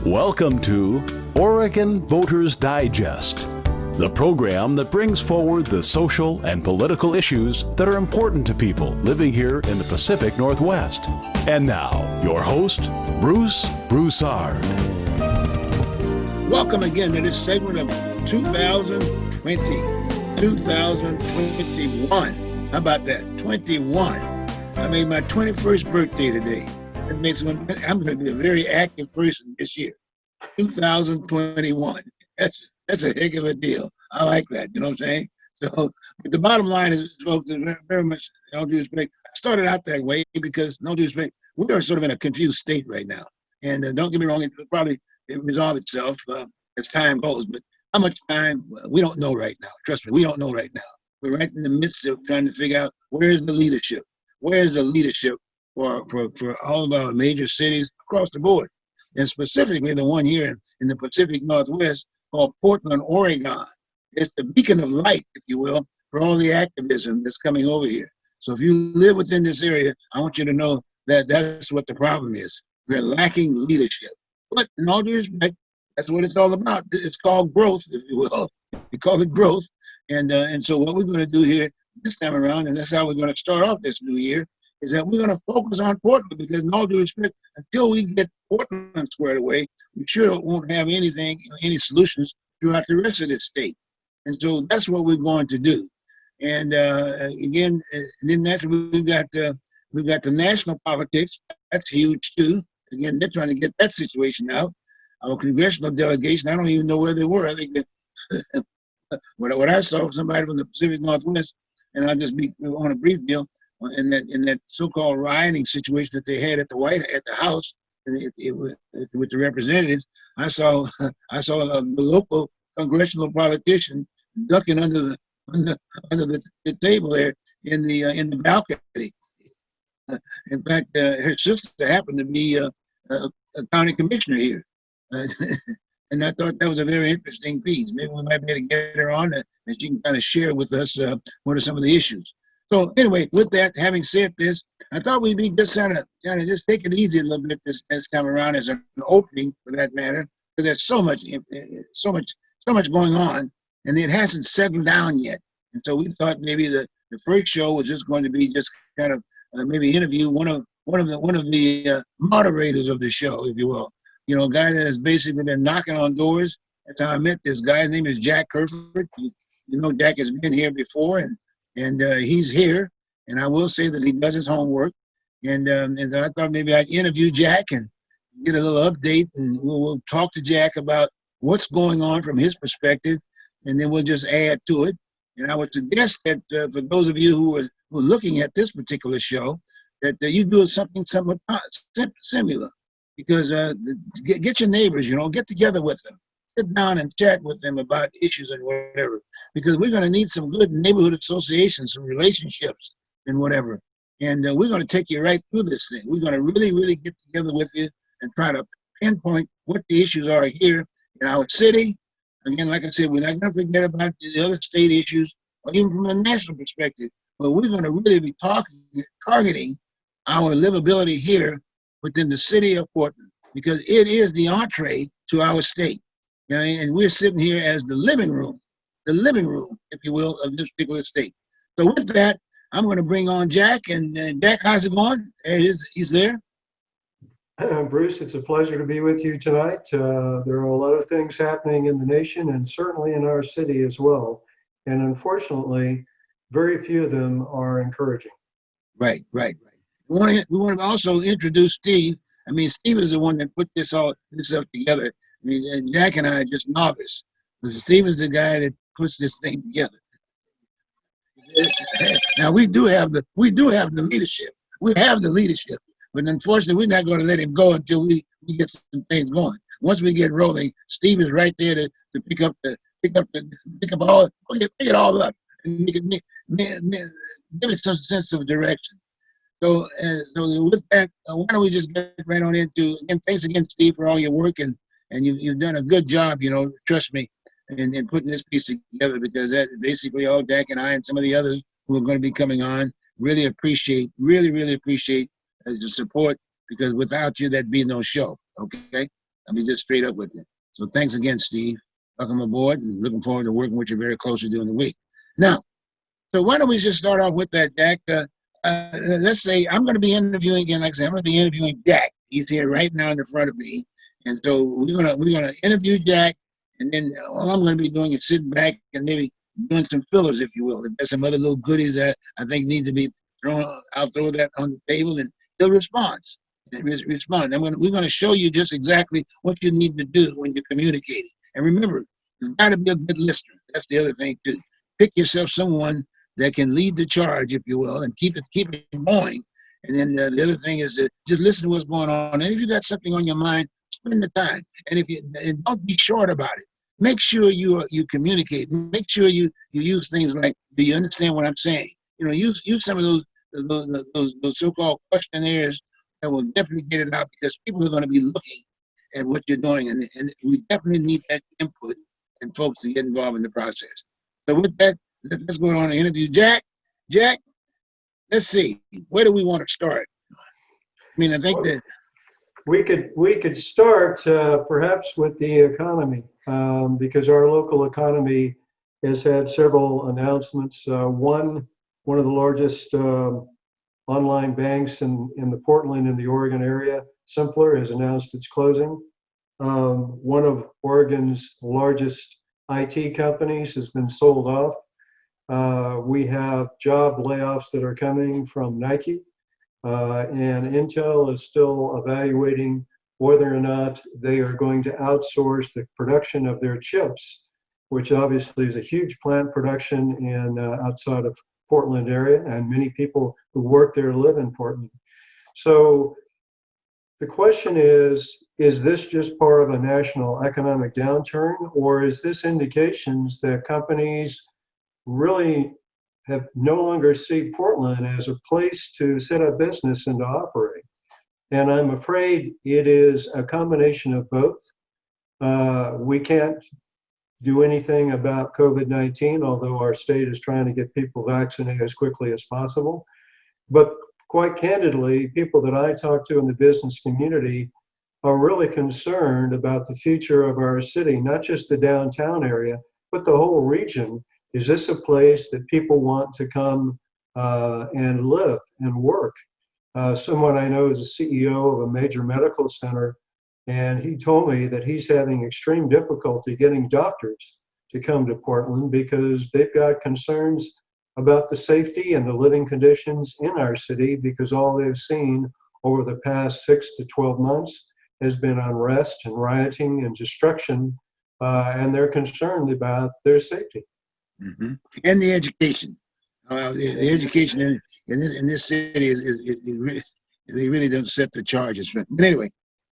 Welcome to Oregon Voters Digest, the program that brings forward the social and political issues that are important to people living here in the Pacific Northwest. And now, your host, Bruce Broussard. Welcome again to this segment of 2021. How about that? 21. I made my 21st birthday today. That makes me, I'm going to be a very active person this year. 2021. That's a heck of a deal. I like that. You know what I'm saying? So, but the bottom line is, folks, very much, no due respect, I started out that way because, no due respect, we are sort of in a confused state right now. And don't get me wrong, it'll probably resolve itself as time goes. But how much time, we don't know right now. Trust me, we don't know right now. We're right in the midst of trying to figure out where's the leadership? Where's the leadership for all of our major cities across the board? And specifically the one here in the Pacific Northwest called Portland, Oregon. It's the beacon of light, if you will, for all the activism that's coming over here. So if you live within this area, I want you to know that that's what the problem is. We're lacking leadership. But in all due respect, that's what it's all about. It's called growth, if you will. We call it growth. And so what we're going to do here this time around, and that's how we're going to start off this new year, is that we're going to focus on Portland because in all due respect, until we get Portland squared away, we sure won't have any solutions throughout the rest of the state. And so that's what we're going to do. And again, then naturally we've got the national politics. That's huge too. Again, they're trying to get that situation out. Our congressional delegation, I don't even know where they were. I think that what I saw, somebody from the Pacific Northwest, and I'll just be on a brief deal, in that so-called rioting situation that they had at the House with the representatives. I saw a local congressional politician ducking under the table there in the balcony. In fact, her sister happened to be a county commissioner here. And I thought that was a very interesting piece. Maybe we might be able to get her on and she can kind of share with us what are some of the issues. So anyway, with that, having said this, I thought we'd be just kind of just take it easy a little bit this time around as an opening, for that matter, because there's so much going on, and it hasn't settled down yet. And so we thought maybe the first show was just going to be just kind of maybe interview one of the moderators of the show, if you will. You know, a guy that has basically been knocking on doors. That's how I met this guy. His name is Jack Kerfoot. You know, Jack has been here before, and he's here. And I will say that he does his homework. And so I thought maybe I'd interview Jack and get a little update, and we'll talk to Jack about what's going on from his perspective, and then we'll just add to it. And I would suggest that for those of you who are looking at this particular show, that you do something somewhat similar. Because get your neighbors, get together with them. Sit down and chat with them about issues and whatever. Because we're going to need some good neighborhood associations, some relationships and whatever. And we're going to take you right through this thing. We're going to really, really get together with you and try to pinpoint what the issues are here in our city. Again, like I said, we're not going to forget about the other state issues or even from a national perspective. But we're going to really be targeting our livability here within the city of Portland, because it is the entree to our state. And we're sitting here as the living room, if you will, of this particular state. So with that, I'm going to bring on Jack. And Jack, how's it going? He's there. Bruce, it's a pleasure to be with you tonight. There are a lot of things happening in the nation and certainly in our city as well. And unfortunately, very few of them are encouraging. Right. We want to also introduce Steve. I mean, Steve is the one that put this up together. I mean, Jack and I are just novice. Steve is the guy that puts this thing together. Now we do have the leadership. We have the leadership, but unfortunately, we're not going to let him go until we get some things going. Once we get rolling, Steve is right there to pick it all up and give it some sense of direction. So with that, why don't we just get right on into, again, thanks again, Steve, for all your work, and you've done a good job, trust me, in putting this piece together, because that basically all Jack and I and some of the others who are going to be coming on really appreciate the support, because without you, there'd be no show, okay? I'll be just straight up with you. So thanks again, Steve. Welcome aboard, and looking forward to working with you very closely during the week. Now, so why don't we just start off with that, Jack? Let's say I'm going to be interviewing again. Like I said, I'm going to be interviewing Jack. He's here right now in the front of me, and so we're gonna interview Jack, and then all I'm going to be doing is sitting back and maybe doing some fillers, if you will. If there's some other little goodies that I think need to be thrown, I'll throw that on the table, and he'll respond. Respond. We're going to show you just exactly what you need to do when you're communicating. And remember, you've got to be a good listener. That's the other thing too. Pick yourself someone that can lead the charge, if you will, and keep it going. And then the other thing is to just listen to what's going on. And if you got something on your mind, spend the time. And don't be short about it. Make sure you communicate. Make sure you use things like, do you understand what I'm saying? Use some of those so-called questionnaires that will definitely get it out, because people are going to be looking at what you're doing, and we definitely need that input and folks to get involved in the process. So with that, let's go on and interview Jack. Jack, let's see, where do we want to start? I mean, I think that we could start perhaps with the economy, because our local economy has had several announcements. One of the largest online banks in the Portland and the Oregon area, Simpler, has announced its closing. One of Oregon's largest IT companies has been sold off. We have job layoffs that are coming from Nike, and Intel is still evaluating whether or not they are going to outsource the production of their chips, which obviously is a huge plant production in outside of Portland area, and many people who work there live in Portland. So the question is this just part of a national economic downturn, or is this indications that companies really have no longer see Portland as a place to set up business and to operate? And I'm afraid it is a combination of both. We can't do anything about COVID-19, although our state is trying to get people vaccinated as quickly as possible. But quite candidly, people that I talk to in the business community are really concerned about the future of our city, not just the downtown area, but the whole region. Is this a place that people want to come and live and work? Someone I know is a CEO of a major medical center, and he told me that he's having extreme difficulty getting doctors to come to Portland because they've got concerns about the safety and the living conditions in our city, because all they've seen over the past 6 to 12 months has been unrest and rioting and destruction, and they're concerned about their safety. Mm-hmm. And the education. The education in this city is really, they really don't set the charges for it. But anyway,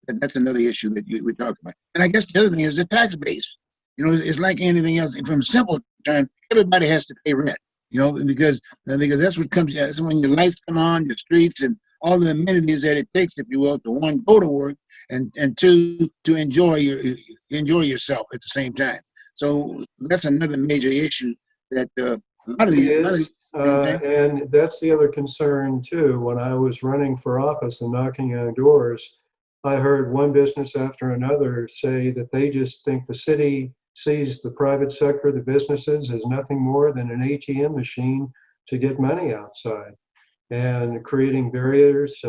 that's another issue that we talked about. And I guess the other thing is the tax base. It's like anything else. From simple terms, everybody has to pay rent. Because that's what comes. That's when your lights come on, your streets, and all the amenities that it takes, if you will, to one, go to work, and two, to enjoy yourself at the same time. So that's another major issue that a lot of these. And that's the other concern too. When I was running for office and knocking on doors, I heard one business after another say that they just think the city sees the private sector, the businesses, as nothing more than an ATM machine to get money outside, and creating barriers,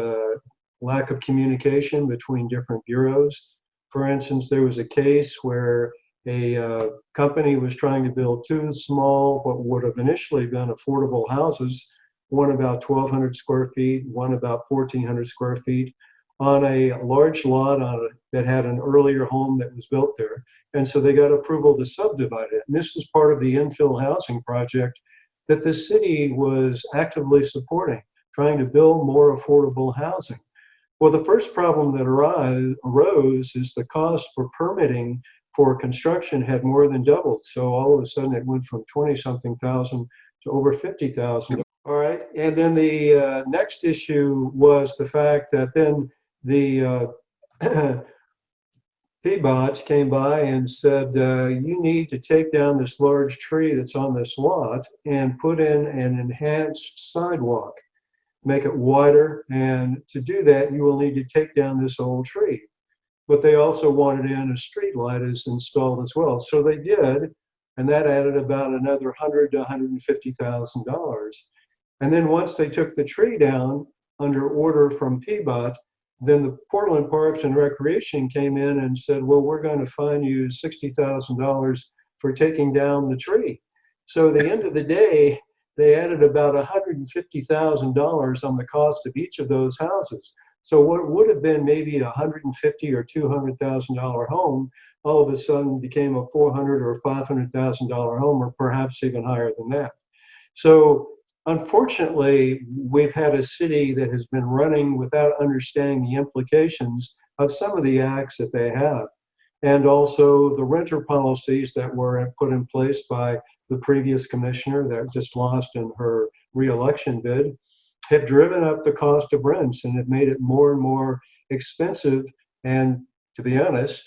lack of communication between different bureaus. For instance, there was a case where a company was trying to build two small, what would have initially been affordable houses, one about 1,200 square feet, one about 1,400 square feet, on a large lot that had an earlier home that was built there. And so they got approval to subdivide it. And this was part of the infill housing project that the city was actively supporting, trying to build more affordable housing. Well, the first problem that arose is the cost for permitting for construction had more than doubled. So all of a sudden it went from 20-something thousand to over 50,000. All right, and then the next issue was the fact that then the Peabods came by and said, you need to take down this large tree that's on this lot and put in an enhanced sidewalk, make it wider. And to do that, you will need to take down this old tree. but they also wanted in a street light is installed as well. So they did, and that added about another $100 to $150,000. And then once they took the tree down under order from PBOT, then the Portland Parks and Recreation came in and said, well, we're going to fine you $60,000 for taking down the tree. So at the end of the day, they added about $150,000 on the cost of each of those houses. So what would have been maybe a $150,000 or $200,000 home, all of a sudden became a $400,000 or $500,000 home, or perhaps even higher than that. So unfortunately, we've had a city that has been running without understanding the implications of some of the acts that they have, and also the renter policies that were put in place by the previous commissioner that just lost in her reelection bid have driven up the cost of rents and have made it more and more expensive. And to be honest,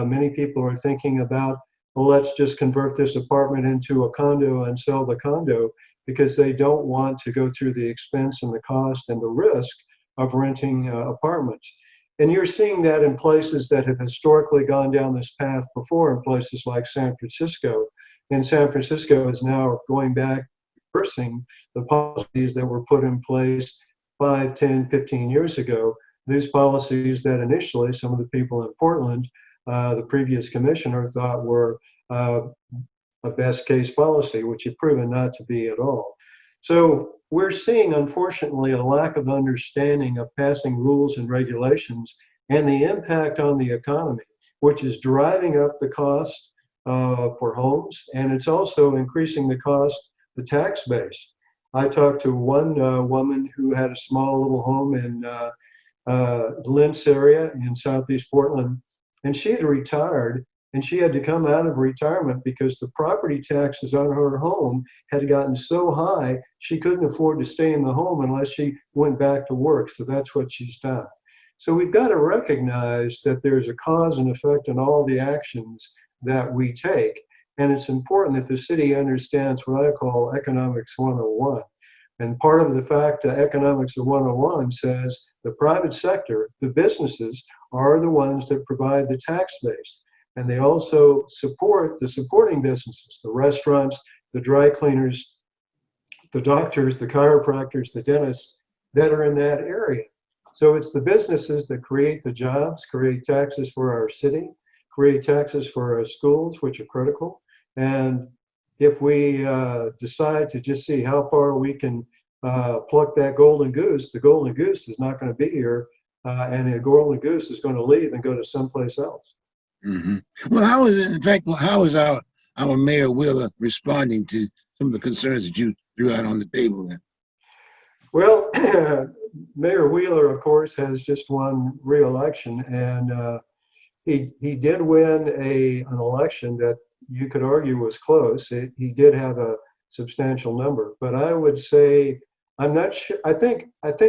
many people are thinking about, well, let's just convert this apartment into a condo and sell the condo, because they don't want to go through the expense and the cost and the risk of renting apartments. And you're seeing that in places that have historically gone down this path before, in places like San Francisco. And San Francisco is now going back, reversing the policies that were put in place 5, 10, 15 years ago. These policies that initially some of the people in Portland, the previous commissioner, thought were a best case policy, which have proven not to be at all. So we're seeing, unfortunately, a lack of understanding of passing rules and regulations and the impact on the economy, which is driving up the cost for homes, and it's also increasing the cost, the tax base. I talked to one woman who had a small little home in Lentz area in Southeast Portland, and she had retired, and she had to come out of retirement because the property taxes on her home had gotten so high she couldn't afford to stay in the home unless she went back to work. So that's what she's done. So we've got to recognize that there's a cause and effect in all the actions that we take. And it's important that the city understands what I call Economics 101. And part of the fact that Economics 101 says the private sector, the businesses, are the ones that provide the tax base. And they also support the supporting businesses, the restaurants, the dry cleaners, the doctors, the chiropractors, the dentists that are in that area. So it's the businesses that create the jobs, create taxes for our city, create taxes for our schools, which are critical. And if we decide to just see how far we can pluck that golden goose, the golden goose is not going to be here, and the golden goose is going to leave and go to someplace else. Mm-hmm. Well, how is it, in fact, how is our Mayor Wheeler responding to some of the concerns that you threw out on the table there? Well, Mayor Wheeler, of course, has just won re-election, and he did win an election that you could argue was close. He did have a substantial number, but I would say I'm not sure. I think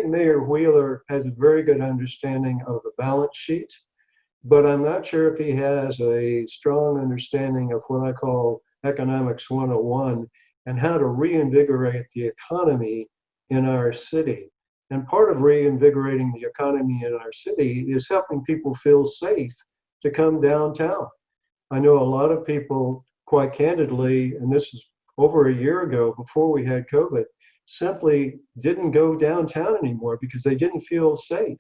Mayor Wheeler has a very good understanding of the balance sheet, but I'm not sure if he has a strong understanding of what I call Economics 101 and how to reinvigorate the economy in our city. And part of reinvigorating the economy in our city is helping people feel safe to come downtown. I know a lot of people, quite candidly, and this is over a year ago before we had COVID, simply didn't go downtown anymore because they didn't feel safe.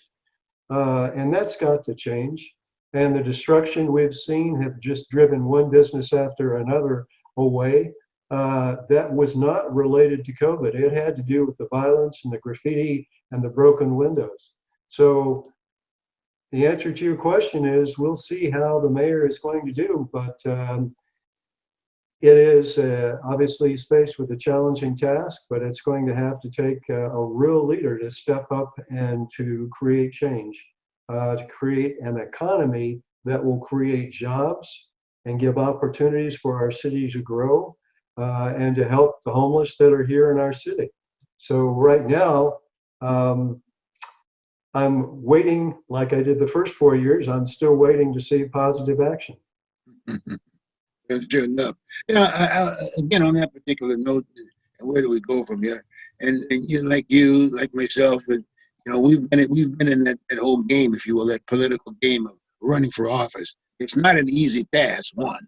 And that's got to change. And the destruction we've seen have just driven one business after another away. That was not related to COVID. It had to do with the violence and the graffiti and the broken windows. So the answer to your question is we'll see how the mayor is going to do, but it is obviously he's faced with a challenging task, but it's going to have to take a real leader to step up and to create change, to create an economy that will create jobs and give opportunities for our city to grow, and to help the homeless that are here in our city. So right now, I'm waiting, like I did the first 4 years, I'm still waiting to see positive action. Sure enough. You know, again, on that particular note, where do we go from here? And you, like myself, and we've been in that whole game, if you will, that political game of running for office. It's not an easy task, one.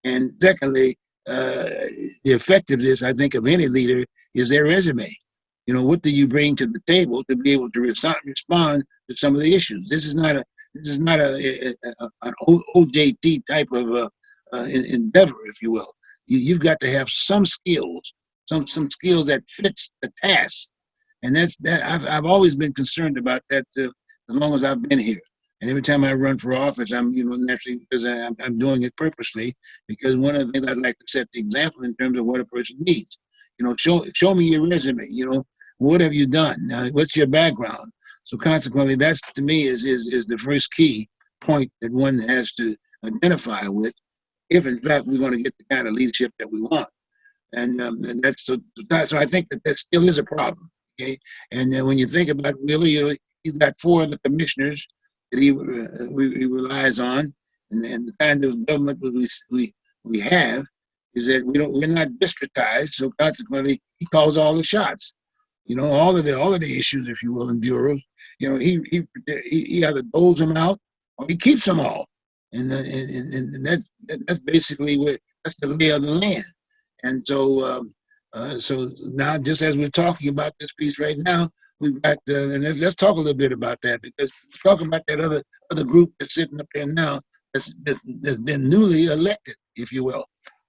And secondly, the effectiveness, I think, of any leader is their resume. You know, what do you bring to the table to be able to respond to some of the issues? This is not an OJT type of endeavor, if you will. You've got to have some skills, some skills that fits the task, and that's that. I've always been concerned about that as long as I've been here. And every time I run for office, I'm naturally, because I'm doing it purposely, because one of the things I'd like to set the example in terms of what a person needs. You know, show me your resume. You know, what have you done? What's your background? So consequently, that's to me is the first key point that one has to identify with, if in fact we're going to get the kind of leadership that we want. And that's so I think that still is a problem. Okay, and then when you think about really, he's got 4 other commissioners that he relies on, and the kind of government we have is that we're not districtized, so consequently he calls all the shots. You know, all of the issues, if you will, in bureaus. You know, he either doles them out or he keeps them all, and that's basically that's the lay of the land. And so now, just as we're talking about this piece right now, we've got and let's talk a little bit about that, because let's talk about that other group that's sitting up there now that's been newly elected, if you will.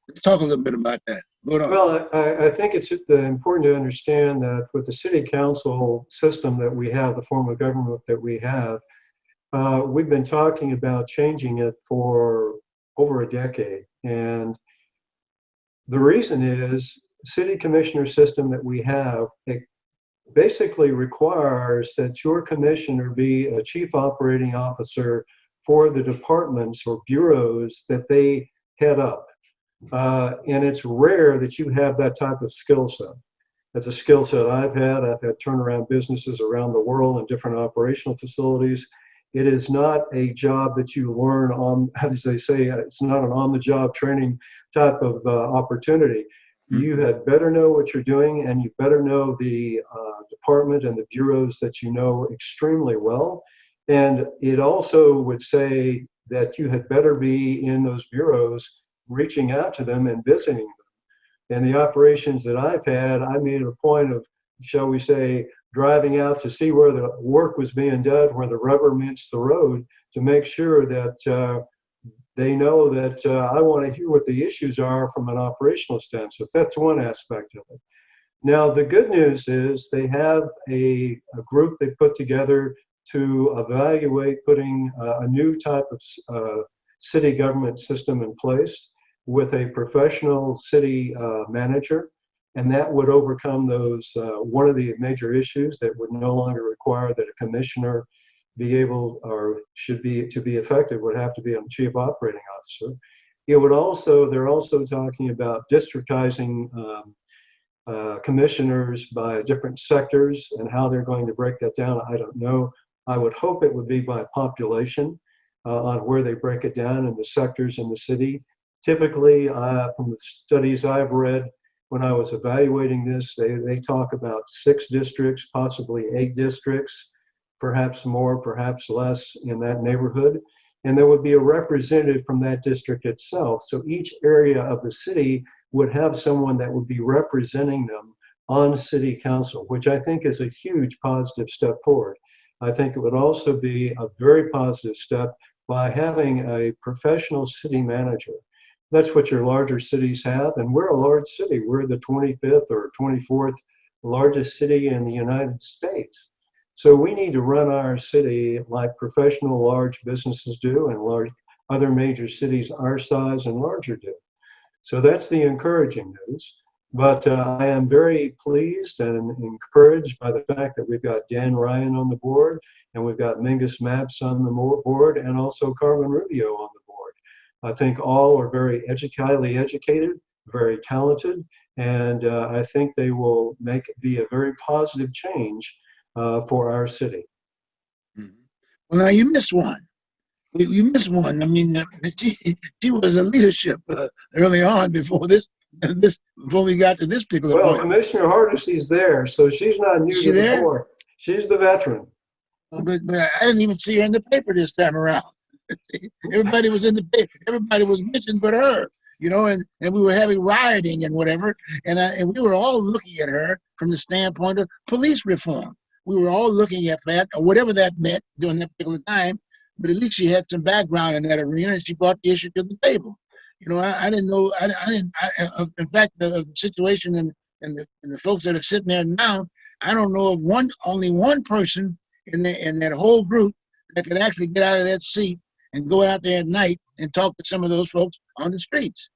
Let's talk a little bit about that. Well, I think it's important to understand that with the city council system that we have, the form of government that we have, we've been talking about changing it for over a decade. And the reason is the city commissioner system that we have, it basically requires that your commissioner be a chief operating officer for the departments or bureaus that they head up. And it's rare that you have that type of skill set. That's a skill set I've had. I've had turnaround businesses around the world in different operational facilities. It is not a job that you learn on, as they say, it's not an on-the-job training type of opportunity. You had better know what you're doing, and you better know the department and the bureaus that you know extremely well. And it also would say that you had better be in those bureaus reaching out to them and visiting them. And the operations that I've had, I made a point of, shall we say, driving out to see where the work was being done, where the rubber meets the road, to make sure that they know that I want to hear what the issues are from an operational stance. So that's one aspect of it. Now, the good news is they have a group they put together to evaluate putting a new type of city government system in place with a professional city manager, and that would overcome those one of the major issues that would no longer require that a commissioner be able, or should be, to be effective, would have to be a chief operating officer. It would also, they're also talking about districtizing commissioners by different sectors, and how they're going to break that down, I don't know. I would hope it would be by population on where they break it down in the sectors in the city. Typically, from the studies I've read, when I was evaluating this, they talk about 6 districts, possibly 8 districts, perhaps more, perhaps less, in that neighborhood. And there would be a representative from that district itself. So each area of the city would have someone that would be representing them on city council, which I think is a huge positive step forward. I think it would also be a very positive step by having a professional city manager. That's what your larger cities have, and we're a large city. We're the 25th or 24th largest city in the United States. So we need to run our city like professional large businesses do, and large other major cities our size and larger do. So that's the encouraging news. But I am very pleased and encouraged by the fact that we've got Dan Ryan on the board, and we've got Mingus Maps on the board, and also Carmen Rubio on the board. I think all are very highly educated, very talented, and I think they will be a very positive change for our city. Mm-hmm. Well, now you missed one. You missed one. I mean, she was a leadership early on before before we got to this particular point. Well, Commissioner Hardesty's there, so she's not new to the board. She's the veteran. But I didn't even see her in the paper this time around. Everybody was in the paper. Everybody was mentioned but her, and we were having rioting and whatever. And we were all looking at her from the standpoint of police reform. We were all looking at that, or whatever that meant during that particular time. But at least she had some background in that arena, and she brought the issue to the table. I didn't know. I didn't. In fact, the situation and the folks that are sitting there now, I don't know of only one person in that whole group that could actually get out of that seat and go out there at night and talk to some of those folks on the streets.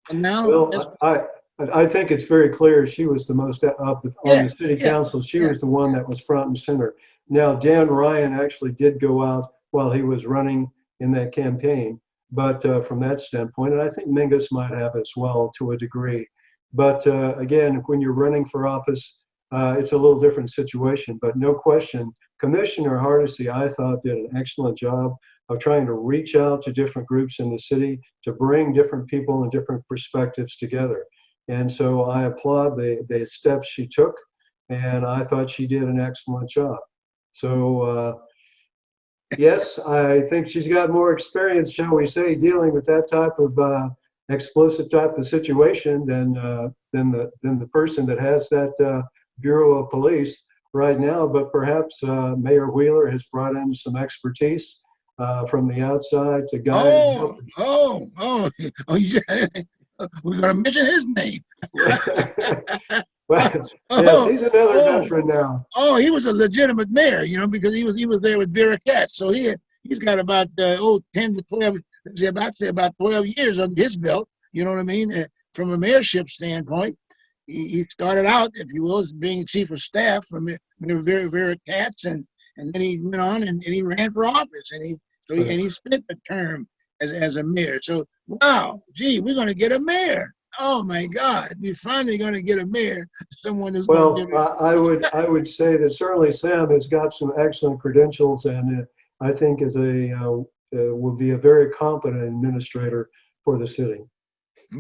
And now, Well, I think it's very clear she was the most on the city council. She was the one that was front and center. Now, Dan Ryan actually did go out while he was running in that campaign, but from that standpoint, and I think Mingus might have as well to a degree. But again, when you're running for office, it's a little different situation. But no question, Commissioner Hardesty, I thought, did an excellent job of trying to reach out to different groups in the city to bring different people and different perspectives together. And so I applaud the steps she took, and I thought she did an excellent job. So yes, I think she's got more experience, shall we say, dealing with that type of explosive type of situation than the person that has that Bureau of Police right now. But perhaps Mayor Wheeler has brought in some expertise from the outside to guide. We're going to mention his name. Well, yes, he's another veteran now. Oh, he was a legitimate mayor, because he was there with Vera Katz. So he's got about 10 to 12, I'd say about 12 years under his belt. You know what I mean? From a mayorship standpoint, he started out, if you will, as being chief of staff from Vera Katz, and then he went on and he ran for office, and he spent the term as a mayor. So wow, gee, we're going to get a mayor. Oh my God, we're finally going to get a mayor. Someone who's I would say that certainly Sam has got some excellent credentials, and I think will be a very competent administrator for the city.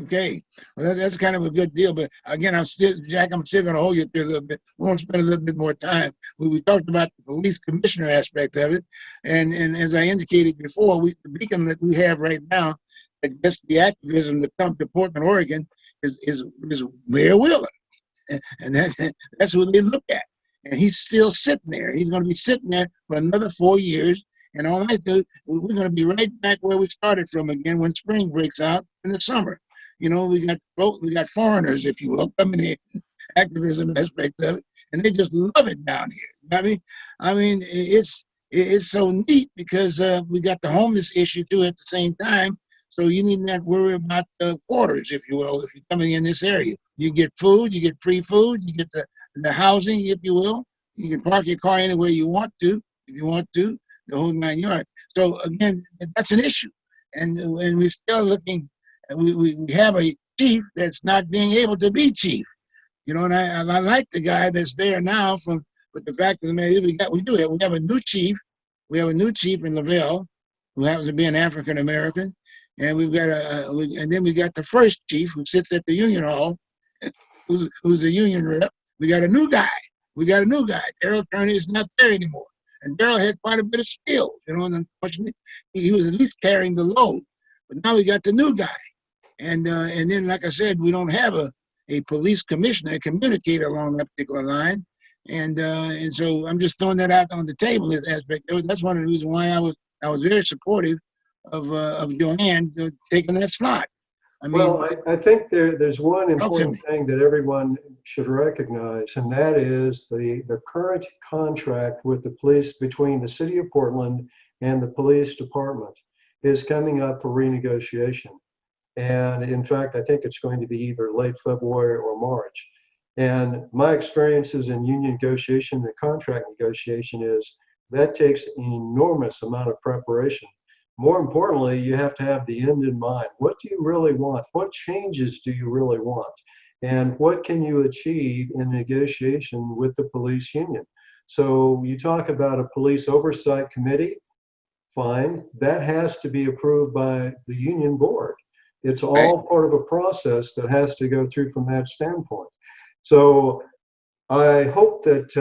Okay, well that's kind of a good deal. But again, Jack, I'm still going to hold you to a little bit. We won't spend a little bit more time. We talked about the police commissioner aspect of it, and as I indicated before, the beacon that we have right now against the activism that comes to Portland, Oregon, is Mayor Wheeler, and that's who they look at. And he's still sitting there. He's going to be sitting there for another 4 years. And all I do, we're going to be right back where we started from again when spring breaks out in the summer. We got foreigners, if you will, coming in, activism aspect of it, and they just love it down here. I mean, it's so neat because we got the homeless issue too at the same time. So you need not worry about the quarters, if you will, if you're coming in this area. You get food, you get free food, you get the housing, if you will. You can park your car anywhere you want to, if you want to, the whole 9 yards. So again, that's an issue, and we're still looking. We have a chief that's not being able to be chief, and I like the guy that's there now. But the fact of the matter is, we have a new chief. We have a new chief in Lavelle, who happens to be an African American, and and then we got the first chief who sits at the Union Hall, who's a union rep. We got a new guy. Darrell Turner is not there anymore, and Darrell had quite a bit of skills, and unfortunately, he was at least carrying the load. But now we got the new guy. And then, like I said, we don't have a police commissioner, a communicator along that particular line, and so I'm just throwing that out on the table. This aspect, that's one of the reasons why I was very supportive of Joanne taking that slot. I think there's one important thing that everyone should recognize, and that is the current contract with the police between the city of Portland and the police department is coming up for renegotiation. And in fact, I think it's going to be either late February or March. And my experiences in union negotiation and contract negotiation is that takes an enormous amount of preparation. More importantly, you have to have the end in mind. What do you really want? What changes do you really want? And what can you achieve in negotiation with the police union? So you talk about a police oversight committee, fine. That has to be approved by the union board. It's all part of a process that has to go through from that standpoint. So I hope that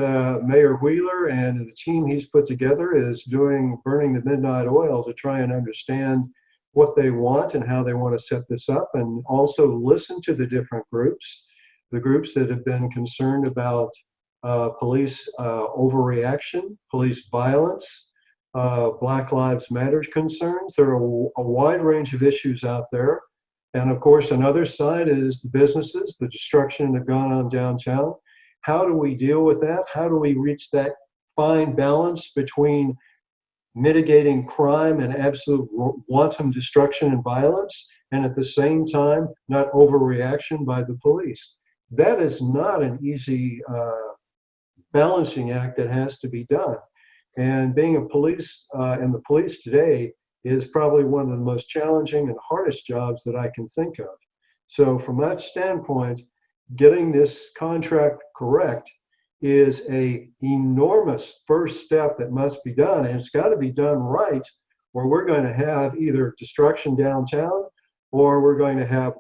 Mayor Wheeler and the team he's put together is burning the midnight oil to try and understand what they want and how they want to set this up, and also listen to the different groups, the groups that have been concerned about police overreaction, police violence, Black Lives Matter concerns. There are a wide range of issues out there. And of course, another side is the businesses, the destruction that have gone on downtown. How do we deal with that? How do we reach that fine balance between mitigating crime and absolute wanton destruction and violence, and at the same time, not overreaction by the police? That is not an easy balancing act that has to be done. And being a police in the police today is probably one of the most challenging and hardest jobs that I can think of. So from that standpoint, getting this contract correct is a enormous first step that must be done, and it's got to be done right, or we're going to have either destruction downtown, or we're going to have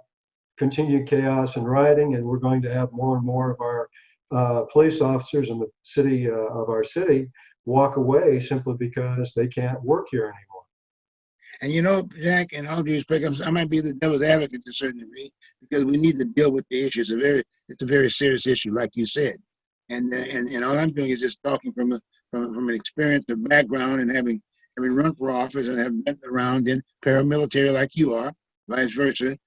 continued chaos and rioting, and we're going to have more and more of our police officers in the city of our city walk away simply because they can't work here anymore. And you know, Jack, and all due respect, I might be the devil's advocate to a certain degree because we need to deal with the issue. It's a very serious issue, like you said. And all I'm doing is just talking from an experience, a background, and having run for office and have been around in paramilitary like you are, vice versa.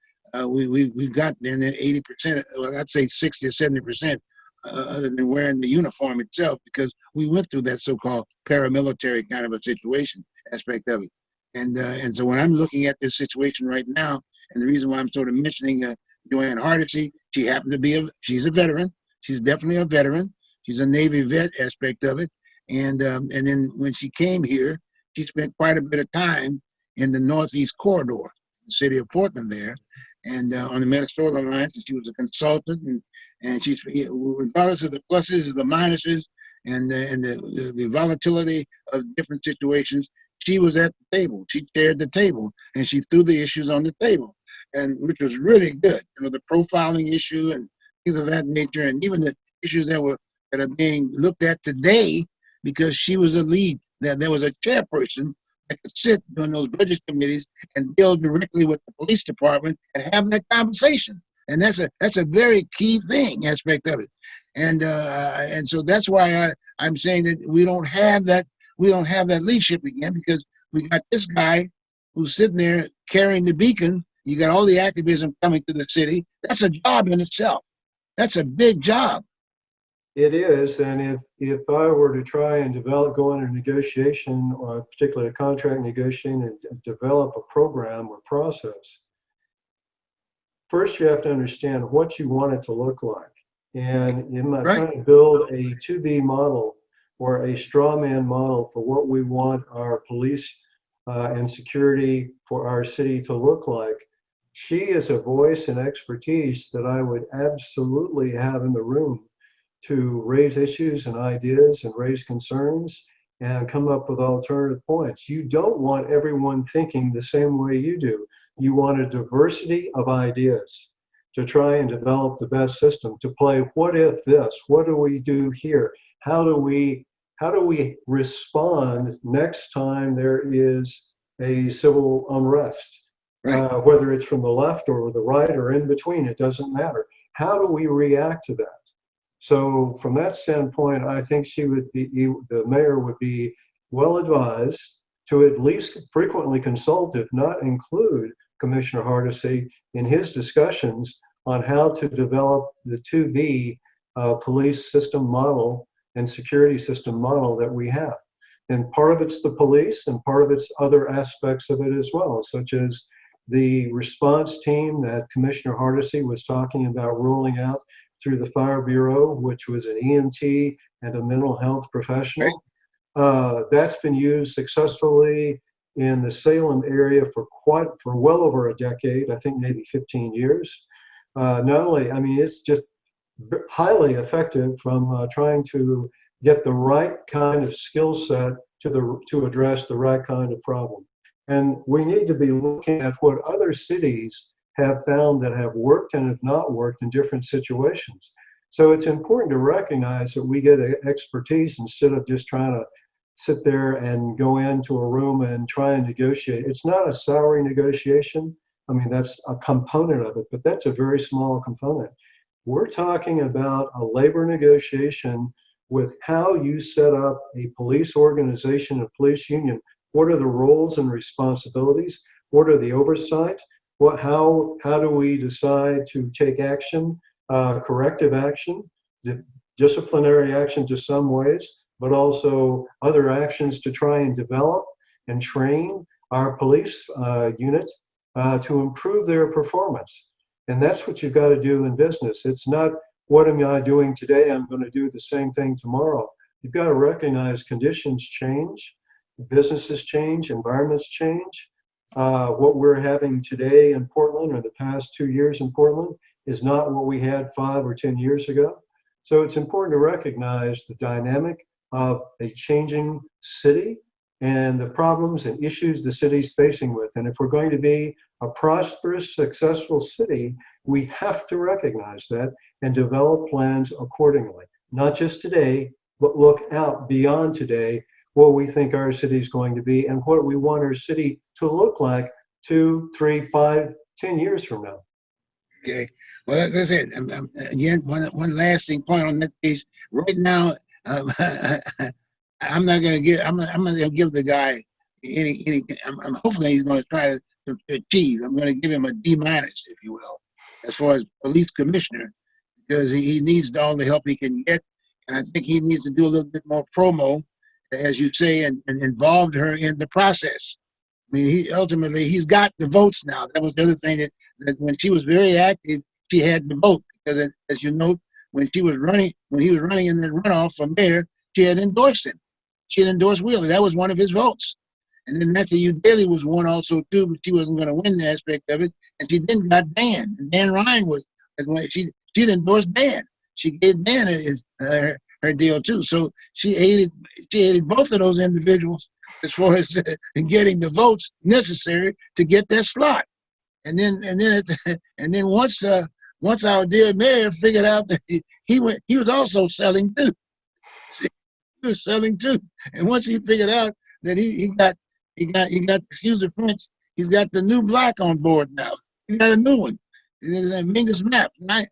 We've got there in 80%. Well, I'd say 60 or 70%. Other than wearing the uniform itself, because we went through that so-called paramilitary kind of a situation aspect of it. And so when I'm looking at this situation right now, and the reason why I'm sort of mentioning Joanne Hardesty, she's a veteran. She's definitely a veteran. She's a Navy vet aspect of it. And then when she came here, she spent quite a bit of time in the Northeast Corridor, the city of Portland there, and on the Minnesota Alliance. And she was a consultant, and she's, regardless of the pluses and the minuses and the volatility of different situations, she was at the table. She chaired the table, and she threw the issues on the table, and which was really good. The profiling issue and things of that nature, and even the issues that are being looked at today, because she was a lead. That there was a chairperson that could sit on those budget committees and deal directly with the police department and have that conversation. And that's a very key thing aspect of it. And so that's why I'm saying that we don't have that leadership again, because we got this guy who's sitting there carrying the beacon. You got all the activism coming to the city. That's a job in itself. That's a big job. It is, and if I were to try and go under negotiation, or particularly a contract negotiation, and develop a program or process, first you have to understand what you want it to look like. And in my trying to build a 2B model or a straw man model for what we want our police and security for our city to look like, she is a voice and expertise that I would absolutely have in the room to raise issues and ideas and raise concerns and come up with alternative points. You don't want everyone thinking the same way you do. You want a diversity of ideas to try and develop the best system, to play what if this, what do we do here? How do we respond next time there is a civil unrest? Whether it's from the left or the right or in between, it doesn't matter. How do we react to that? So from that standpoint, I think the mayor would be well advised to at least frequently consult, if not include, Commissioner Hardesty in his discussions on how to develop the 2B police system model and security system model that we have. And part of it's the police, and part of it's other aspects of it as well, such as the response team that Commissioner Hardesty was talking about rolling out through the Fire Bureau, which was an EMT and a mental health professional. That's been used successfully in the Salem area for well over a decade, I think maybe 15 years. Not only, it's just highly effective from trying to get the right kind of skill set to address the right kind of problem. And we need to be looking at what other cities have found that have worked and have not worked in different situations. So it's important to recognize that we get expertise instead of just trying to sit there and go into a room and try and negotiate. It's not a salary negotiation. I mean, that's a component of it, but that's a very small component. We're talking about a labor negotiation with how you set up a police organization, a police union. What are the roles and responsibilities? What are the oversight? How do we decide to take action, corrective action, disciplinary action to some ways, but also other actions to try and develop and train our police unit to improve their performance. And that's what you've got to do in business. It's not, what am I doing today? I'm going to do the same thing tomorrow. You've got to recognize conditions change, businesses change, environments change. What we're having today in Portland, or the past 2 years in Portland, is not what we had 5 or 10 years ago. So it's important to recognize the dynamic of a changing city and the problems and issues the city's facing with. And if we're going to be a prosperous, successful city, we have to recognize that and develop plans accordingly. Not just today, but look out beyond today, what we think our city is going to be and what we want our city to look like 2, 3, 5, 10 years from now. Okay. Well, like I said, again, one lasting point on that piece. Right now, I'm not going to give. I'm not going to give the guy any. I'm hopefully he's going to try to achieve. I'm going to give him a D-, if you will, as far as police commissioner, because he needs all the help he can get, and I think he needs to do a little bit more promo, as you say, and involve her in the process. I mean, he's got the votes now. That was the other thing that when she was very active, she had the vote, because as you know, when he was running in the runoff for mayor, she had endorsed him. She had endorsed Wheeler. That was one of his votes. And then Matthew Daly was one also too, but she wasn't going to win the aspect of it. And she then got Dan. And Dan Ryan was, she'd endorsed Dan. She gave Dan her deal too. So she aided both of those individuals as far as getting the votes necessary to get that slot. And then once our dear mayor figured out that he was also selling too. See, he was selling too. And once he figured out that he got excuse the French, he's got the new black on board now. He got a new one. Mingus Map. And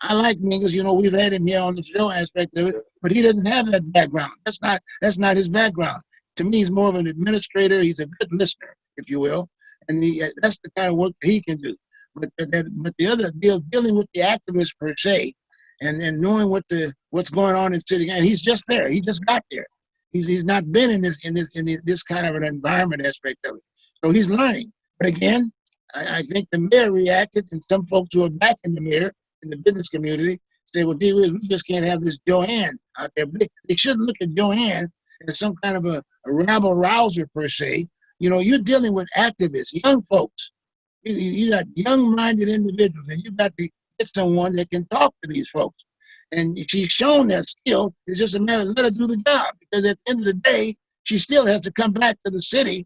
I like Mingus. You know, we've had him here on the show aspect of it, but he doesn't have that background. That's not his background. To me, he's more of an administrator. He's a good listener, if you will, and that's the kind of work that he can do. But the other deal, dealing with the activists per se, and knowing what's going on in city, and he's just there. He just got there. He's not been in this kind of an environment aspect of it. So he's learning. But again, I think the mayor reacted, and some folks who are backing the mayor in the business community say, well, we just can't have this Joanne out there. But they shouldn't look at Joanne as some kind of a rabble rouser per se. You know, you're dealing with activists, young folks. You got young-minded individuals, and you got to get someone that can talk to these folks. And she's shown that skill. It's just a matter of let her do the job, because at the end of the day, she still has to come back to the city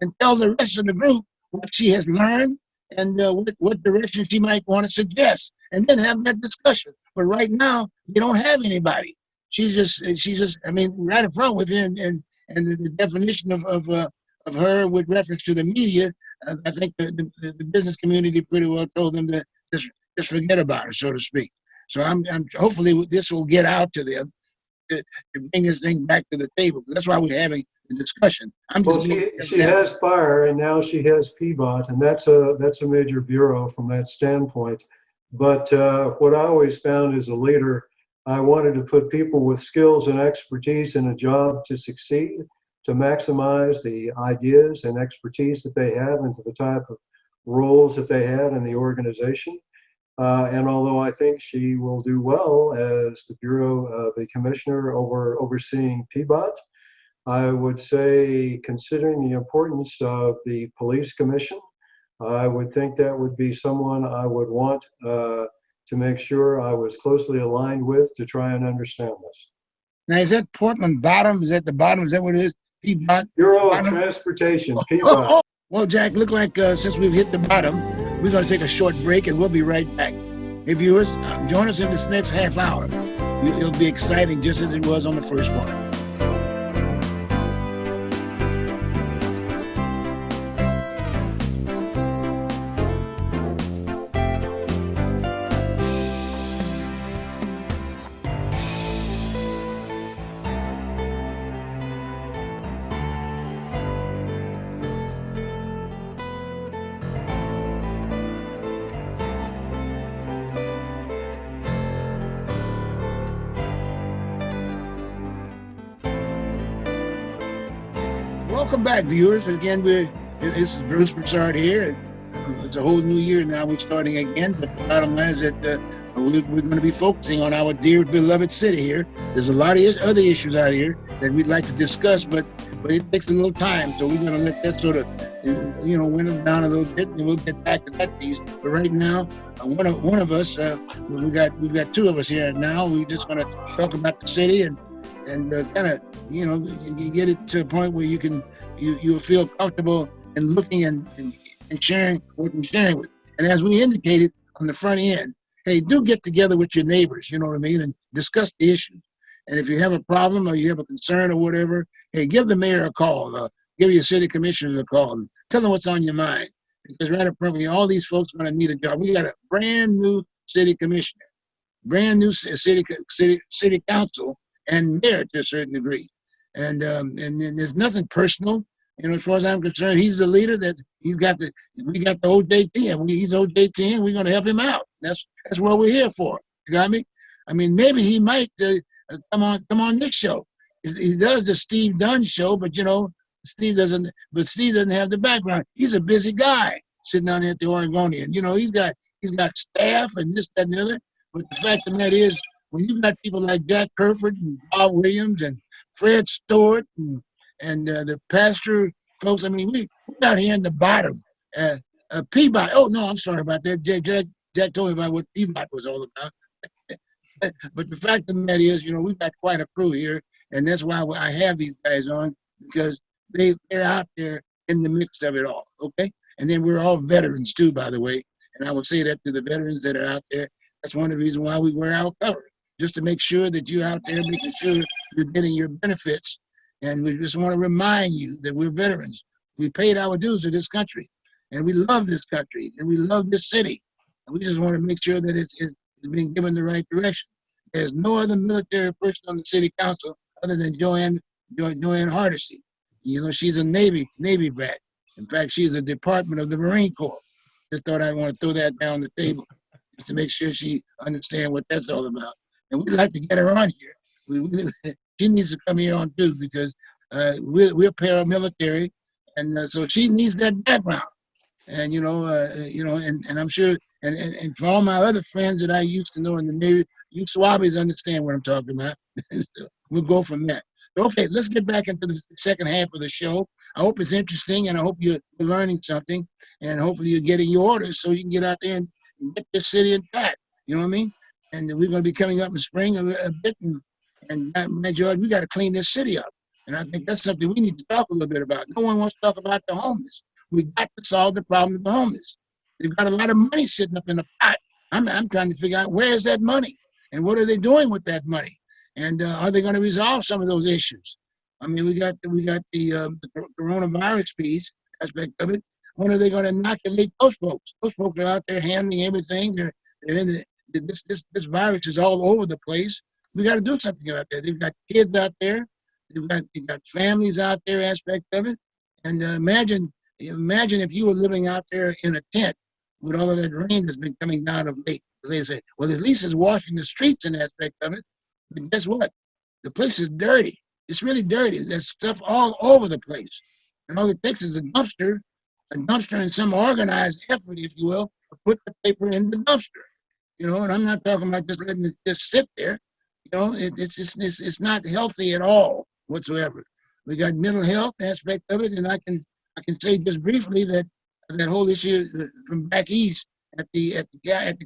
and tell the rest of the group what she has learned and what direction she might want to suggest, and then have that discussion. But right now, you don't have anybody. She's just. I mean, right in front with her, and the definition of her with reference to the media. I think the business community pretty well told them to just forget about her, so to speak. So I'm hopefully this will get out to them to bring this thing back to the table. That's why we're having the discussion. She has fire, and now she has PBOT, and that's a major bureau from that standpoint. But what I always found as a leader, I wanted to put people with skills and expertise in a job to succeed, to maximize the ideas and expertise that they have into the type of roles that they had in the organization. And although I think she will do well as the bureau, the commissioner overseeing PBOT, I would say, considering the importance of the police commission, I would think that would be someone I would want to make sure I was closely aligned with to try and understand this. Now, is that Portland bottom? Is that the bottom? Is that what it is? PBOT? Bureau of Transportation, PBOT. Well, Jack, look like since we've hit the bottom, we're going to take a short break, and we'll be right back. Hey, viewers, join us in this next half hour. It'll be exciting just as it was on the first part. Welcome back, viewers. Again, this is Broussard here. It's a whole new year now. We're starting again, but the bottom line is that we're going to be focusing on our dear beloved city here. There's a lot of other issues out here that we'd like to discuss, but it takes a little time, so we're going to let that sort of winnow down a little bit, and we'll get back to that piece. But right now, one of us, we've got two of us here now. We're just going to talk about the city and kind of you get it to a point where you'll feel comfortable in looking and sharing what we're sharing with. And as we indicated on the front end, hey, do get together with your neighbors, you know what I mean, and discuss the issues. And if you have a problem or you have a concern or whatever, hey, give the mayor a call, give your city commissioners a call, and tell them what's on your mind. Because right up front, all these folks are going to need a job. We got a brand new city commissioner, brand new city council, and mayor to a certain degree. And there's nothing personal, as far as I'm concerned. He's the leader. We got the OJT, and he's OJT, and we're going to help him out. That's what we're here for. You got me? I mean, maybe he might come on this show. He does the Steve Dunn show, but Steve doesn't have the background. He's a busy guy sitting down there at the Oregonian. He's got staff and this, that, and the other. But the fact of the matter is, when you've got people like Jack Kerfoot and Bob Williams and Fred Stewart and the pastor folks, I mean, we're out here in the bottom. Peabody. Oh no, I'm sorry about that. Jack told me about what Peabody was all about. But the fact of the matter is, we've got quite a crew here, and that's why I have these guys on, because they're out there in the mix of it all. Okay, and then we're all veterans too, by the way. And I will say that to the veterans that are out there. That's one of the reasons why we wear our cover, just to make sure that you're out there making sure you're getting your benefits. And we just want to remind you that we're veterans. We paid our dues to this country, and we love this country, and we love this city. And we just want to make sure that it's being given the right direction. There's no other military person on the city council other than Joanne Hardesty. She's a Navy brat. In fact, she's a department of the Marine Corps. Just thought I want to throw that down the table just to make sure she understands what that's all about. And we'd like to get her on here. She needs to come here on too, because we're paramilitary, and so she needs that background. And and I'm sure, and for all my other friends that I used to know in the Navy, you Swabbies understand what I'm talking about. We'll go from that. Okay, let's get back into the second half of the show. I hope it's interesting, and I hope you're learning something, and hopefully you're getting your orders so you can get out there and get this city intact. You know what I mean? And we're going to be coming up in spring a bit, and my George, we got to clean this city up. And I think that's something we need to talk a little bit about. No one wants to talk about the homeless. We got to solve the problem of the homeless. They've got a lot of money sitting up in the pot. I'm trying to figure out, where is that money, and what are they doing with that money, and are they going to resolve some of those issues? I mean, we got the coronavirus piece aspect of it. When are they going to inoculate those folks? Those folks are out there handling everything. They're in this virus is all over the place. We got to do something about that. They've got kids out there. They've got families out there aspect of it. And imagine if you were living out there in a tent with all of that rain that's been coming down of late. They say, well, at least it's washing the streets in aspect of it. But guess what? The place is dirty. It's really dirty. There's stuff all over the place. And all it takes is a dumpster and some organized effort, if you will, to put the paper in the dumpster. And I'm not talking about just letting it just sit there. It's not healthy at all whatsoever. We got mental health aspect of it, and I can say just briefly that whole issue from back east at the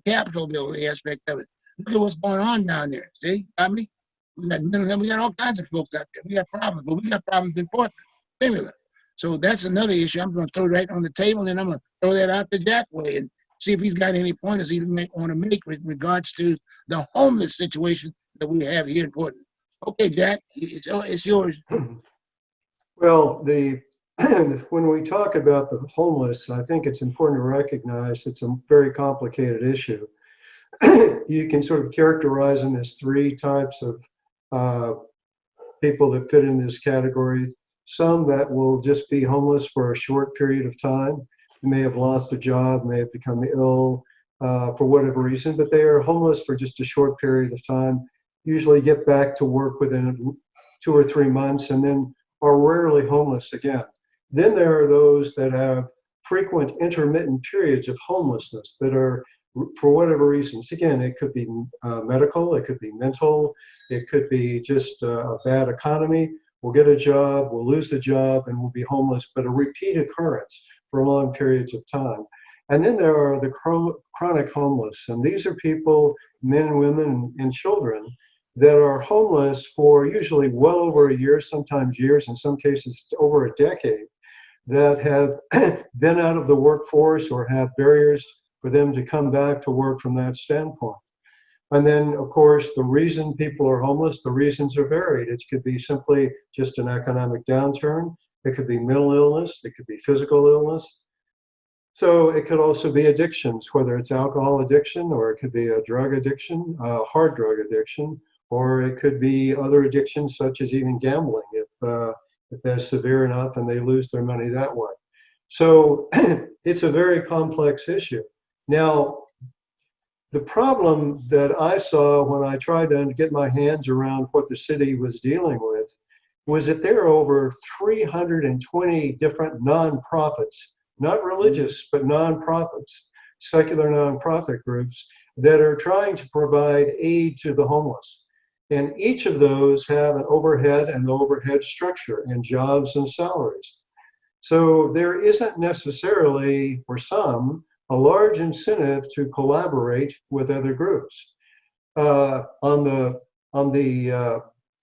Capitol building aspect of it. Look at what's going on down there. See, got me? We got mental health. We got all kinds of folks out there. We got problems, but we got problems in Portland, similar. So that's another issue I'm going to throw right on the table, and I'm going to throw that out to Jack way and see if he's got any pointers he want to make with regards to the homeless situation that we have here in Portland. Okay, Jack, it's yours. Well, when we talk about the homeless, I think it's important to recognize it's a very complicated issue. You can sort of characterize them as three types of people that fit in this category. Some that will just be homeless for a short period of time. They may have lost a job, may have become ill for whatever reason, but they are homeless for just a short period of time, usually get back to work within 2 or 3 months, and then are rarely homeless again. Then there are those that have frequent intermittent periods of homelessness that are, for whatever reasons, again, it could be medical, it could be mental, it could be just a bad economy. We'll get a job, we'll lose the job, and we'll be homeless, but a repeat occurrence for long periods of time. And then there are the chronic homeless, and these are people, men and women and children, that are homeless for usually well over a year, sometimes years, in some cases over a decade, that have been out of the workforce or have barriers for them to come back to work from that standpoint. And then, of course, the reason people are homeless, the reasons are varied. It could be simply just an economic downturn. It could be mental illness. It could be physical illness. So it could also be addictions, whether it's alcohol addiction, or it could be a drug addiction, hard drug addiction, or it could be other addictions such as even gambling, if they're severe enough and they lose their money that way. So it's a very complex issue. Now, the problem that I saw when I tried to get my hands around what the city was dealing with was that there are over 320 different nonprofits, not religious, but nonprofits, secular nonprofit groups that are trying to provide aid to the homeless. And each of those have an overhead and overhead structure and jobs and salaries. So there isn't necessarily, for some, a large incentive to collaborate with other groups. On the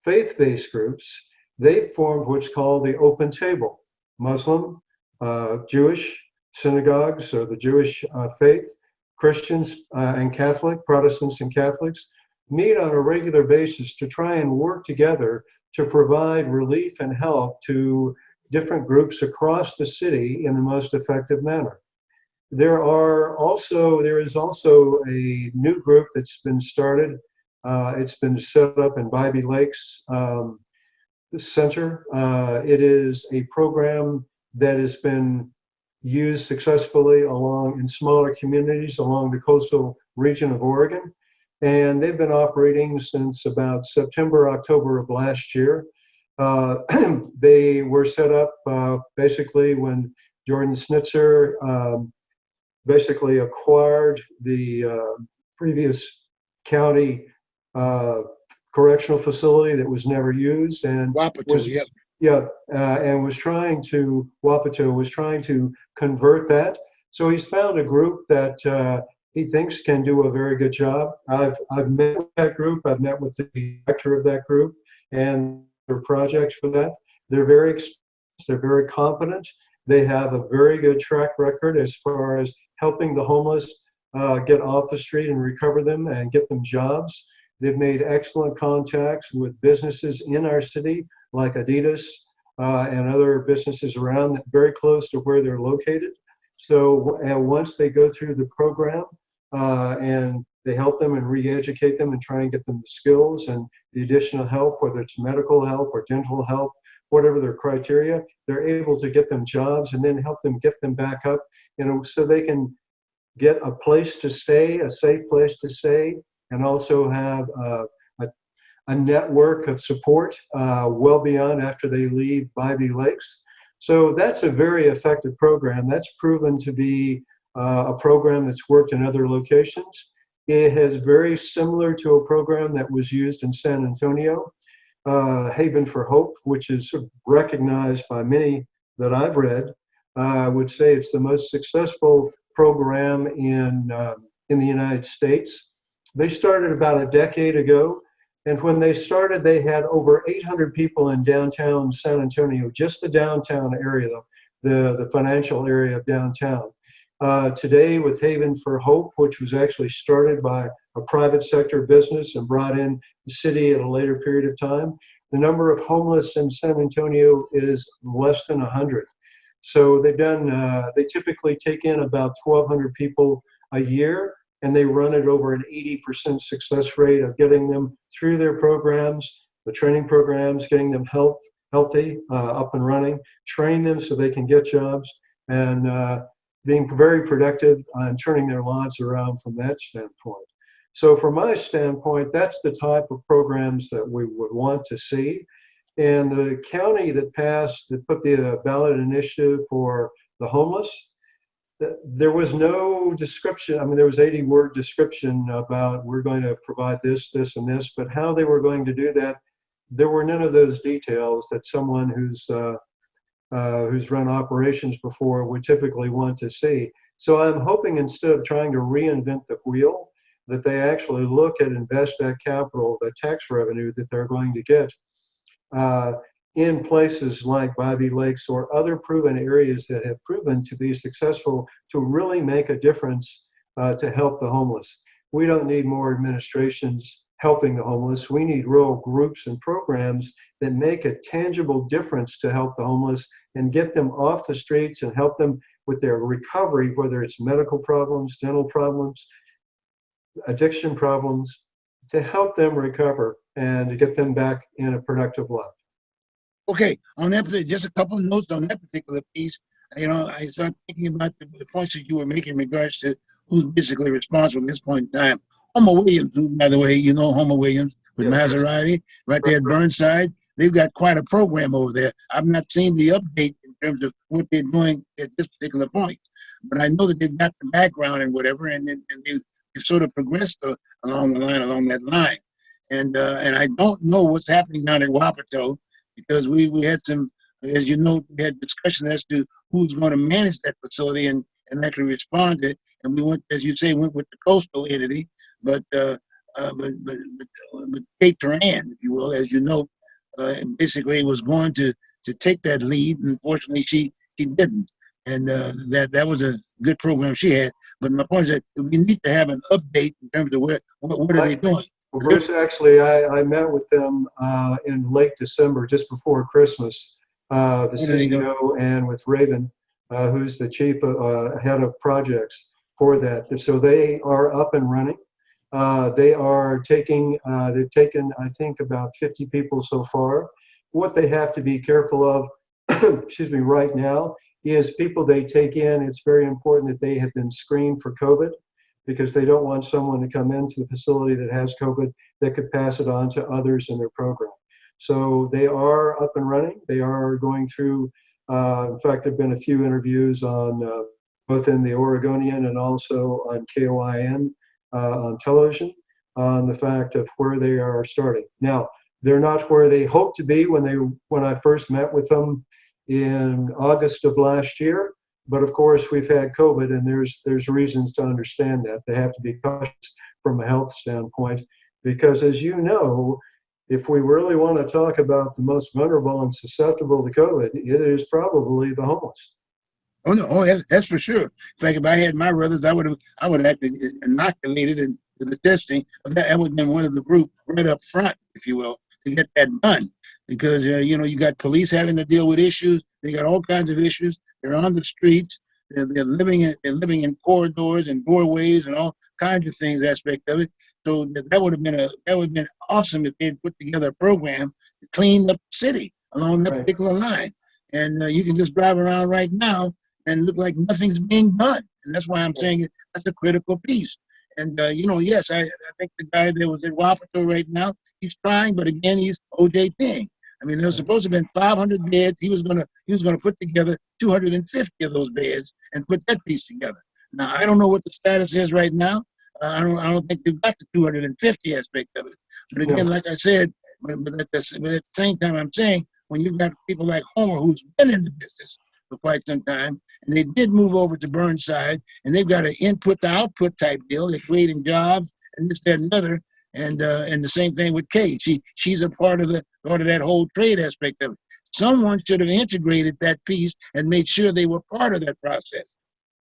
faith-based groups, they've formed what's called the open table. Muslim, Jewish synagogues, or the Jewish faith, Christians and Catholic, Protestants and Catholics, meet on a regular basis to try and work together to provide relief and help to different groups across the city in the most effective manner. There is also a new group that's been started. It's been set up in Bybee Lakes Center. It is a program that has been used successfully in smaller communities along the coastal region of Oregon. And they've been operating since about September, October of last year. They were set up basically when Jordan Snitzer basically acquired the previous county correctional facility that was never used, and Wapato, and Wapato was trying to convert that. So he's found a group that he thinks can do a very good job. I've met with that group. I've met with the director of that group and their projects for that. They're very experienced. They're very competent. They have a very good track record as far as helping the homeless get off the street and recover them and get them jobs. They've made excellent contacts with businesses in our city like Adidas and other businesses around very close to where they're located. So once they go through the program and they help them and re-educate them and try and get them the skills and the additional help, whether it's medical help or dental help, whatever their criteria, they're able to get them jobs and then help them get them back up, so they can get a place to stay, a safe place to stay, and also have a network of support well beyond after they leave Bybee Lakes. So that's a very effective program. That's proven to be a program that's worked in other locations. It is very similar to a program that was used in San Antonio, Haven for Hope, which is sort of recognized by many that I've read. I would say it's the most successful program in the United States. They started about a decade ago. And when they started, they had over 800 people in downtown San Antonio, just the downtown area, the financial area of downtown. Today with Haven for Hope, which was actually started by a private sector business and brought in the city at a later period of time, the number of homeless in San Antonio is less than 100. So they typically take in about 1,200 people a year, and they run it over an 80% success rate of getting them through their programs, the training programs, getting them healthy, up and running, train them so they can get jobs, and being very productive and turning their lives around from that standpoint. So from my standpoint, that's the type of programs that we would want to see. And the county that put the ballot initiative for the homeless, there was no description. I mean, there was 80-word description about we're going to provide this, this, and this, but how they were going to do that, there were none of those details that someone who's run operations before would typically want to see. So I'm hoping instead of trying to reinvent the wheel, that they actually look at invest that capital, the tax revenue that they're going to get in places like Bobby Lakes or other proven areas that have proven to be successful to really make a difference to help the homeless. We don't need more administrations helping the homeless. We need real groups and programs that make a tangible difference to help the homeless and get them off the streets and help them with their recovery, whether it's medical problems, dental problems, addiction problems, to help them recover and to get them back in a productive life. Okay, on that, just a couple of notes on that particular piece. I started thinking about the points that you were making in regards to who's basically responsible at this point in time. Homer Williams, who, by the way, you know Homer Williams with Maserati, right there at Burnside. They've got quite a program over there. I've not seen the update in terms of what they're doing at this particular point, but I know that they've got the background and whatever, and they've sort of progressed along that line. And I don't know what's happening down at Wapato, because we had some, as you know, we had discussion as to who's going to manage that facility and actually respond to it. And we went, as you say, with the coastal entity, but Kate Turan, if you will, as you know, basically was going to take that lead. Unfortunately, she didn't. And that was a good program she had. But my point is that we need to have an update in terms of what are they doing. Well, Bruce, actually, I met with them in late December, just before Christmas, the CEO, and with Raven, who's the chief head of projects for that. So they are up and running. They are they've taken, I think, about 50 people so far. What they have to be careful of, excuse me, right now is people they take in. It's very important that they have been screened for COVID, because they don't want someone to come into the facility that has COVID that could pass it on to others in their program. So they are up and running. They are going through, in fact, there have been a few interviews on both in the Oregonian and also on KOIN on television on the fact of where they are starting. Now, they're not where they hoped to be when I first met with them in August of last year. But of course, we've had COVID, and there's reasons to understand that. They have to be cautious from a health standpoint, because as you know, if we really want to talk about the most vulnerable and susceptible to COVID, it is probably the homeless. Oh no, that's for sure. In fact, if I had my brothers, I would have actually inoculated into the testing. But that would have been one of the group right up front, if you will, to get that done. Because you got police having to deal with issues. They got all kinds of issues. They're on the streets. They're living in corridors and doorways and all kinds of things. Aspect of it. So that would have been awesome if they had put together a program to clean up the city along that particular line. And you can just drive around right now and look like nothing's being done. And that's why I'm saying that's a critical piece. And yes, I think the guy that was at Wapato right now, he's trying, but again, he's OJ Thing. I mean, there's supposed to have been 500 beds. He was gonna put together 250 of those beds and put that piece together. Now, I don't know what the status is right now. I don't think they've got the 250 aspect of it. But again, like I said, but at the same time, I'm saying when you've got people like Homer who's been in the business for quite some time, and they did move over to Burnside, and they've got an input to output type deal. They're creating jobs and this, that, and other. And the same thing with Kate. She's a part of that whole trade aspect of it. Someone should have integrated that piece and made sure they were part of that process.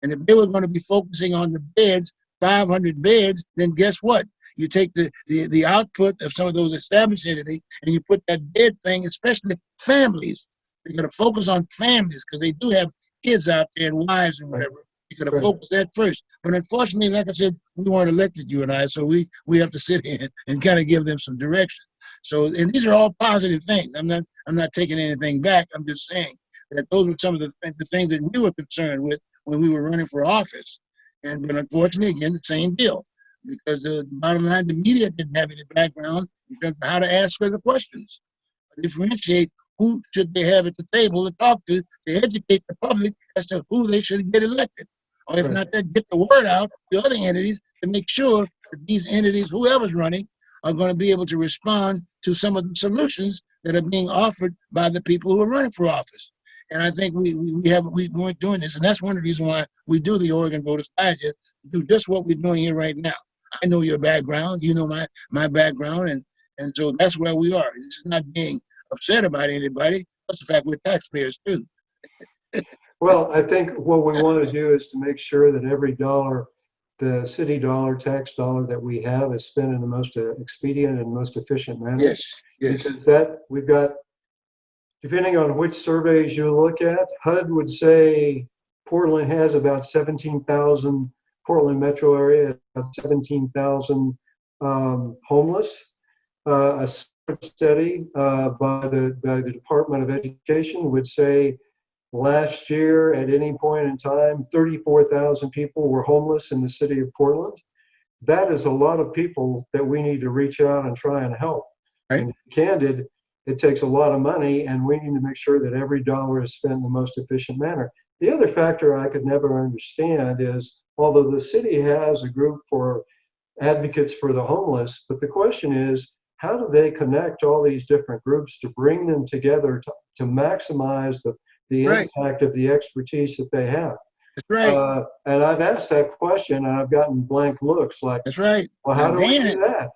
And if they were going to be focusing on the beds, 500 beds, then guess what? You take the output of some of those established entities and you put that bed thing, especially families. You're going to focus on families because they do have kids out there and wives and whatever. You're going to focus that first. But unfortunately, like I said, we weren't elected, you and I, so we have to sit here and kind of give them some direction. So, and these are all positive things. I'm not taking anything back. I'm just saying that those were some of the things that we were concerned with when we were running for office. But unfortunately, again, the same deal. Because the bottom line, the media didn't have any background in terms of how to ask her the questions. Differentiate who should they have at the table to talk to educate the public as to who they should get elected. Or if not that, get the word out to other entities to make sure that these entities, whoever's running, are going to be able to respond to some of the solutions that are being offered by the people who are running for office. And I think we weren't doing this, and that's one of the reasons why we do the Oregon Voters Digest, do just what we're doing here right now. I know your background, you know my background, and so that's where we are. It's just not being upset about anybody. That's the fact we're taxpayers too. Well, I think what we want to do is to make sure that every dollar, the city dollar, tax dollar that we have is spent in the most expedient and most efficient manner. Yes. Because that we've got, depending on which surveys you look at, HUD would say Portland has about 17,000, Portland metro area, about 17,000 homeless. A study by the Department of Education would say last year at any point in time, 34,000 people were homeless in the city of Portland. That is a lot of people that we need to reach out and try and help. Right. And candid, it takes a lot of money, and we need to make sure that every dollar is spent in the most efficient manner. The other factor I could never understand is, although the city has a group for advocates for the homeless, but the question is, how do they connect all these different groups to bring them together to maximize the impact of the expertise that they have? That's right. And I've asked that question, and I've gotten blank looks like, that's right. Well, how do we do that?